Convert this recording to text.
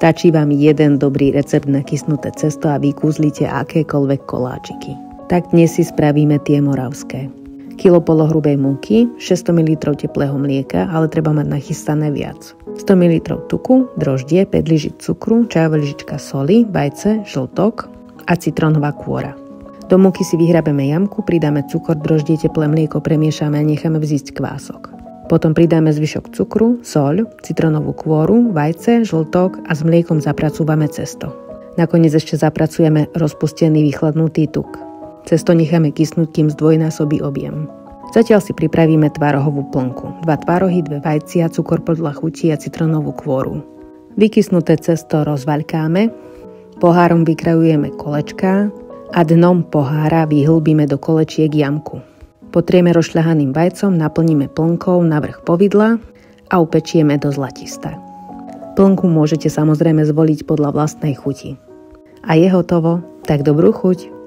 Stačí vám jeden dobrý recept na kysnuté cesto a vykúzlite akékoľvek koláčiky. Tak dnes si spravíme tie moravské. Kilo polohrubej múky, 600 ml teplého mlieka, ale treba mať nachystané viac. 100 ml tuku, droždie, 5 lyžic cukru, čajová lyžička soli, vajce, žltok a citrónová kôra. Do múky si vyhrabeme jamku, pridáme cukor, droždie, teplé mlieko, premiešame a necháme vzísť kvások. Potom pridáme zvyšok cukru, soľ, citrónovú kôru, vajce, žltok a s mliekom zapracúvame cesto. Nakoniec ešte zapracujeme rozpustený vychladnutý tuk. Cesto necháme kysnúť, kým zdvojnásobí objem. Zatiaľ si pripravíme tvárohovú plnku. 2 tvárohy, 2 vajcia, cukor podľa chuti a citrónovú kôru. Vykysnuté cesto rozvaľkáme, pohárom vykrajujeme kolečká a dnom pohára vyhlbíme do kolečiek jamku. Potrieme rozšľahaným vajcom, naplníme plnkou na vrch povidla a upečieme do zlatista. Plnku môžete samozrejme zvoliť podľa vlastnej chuti. A je hotovo, tak dobrú chuť!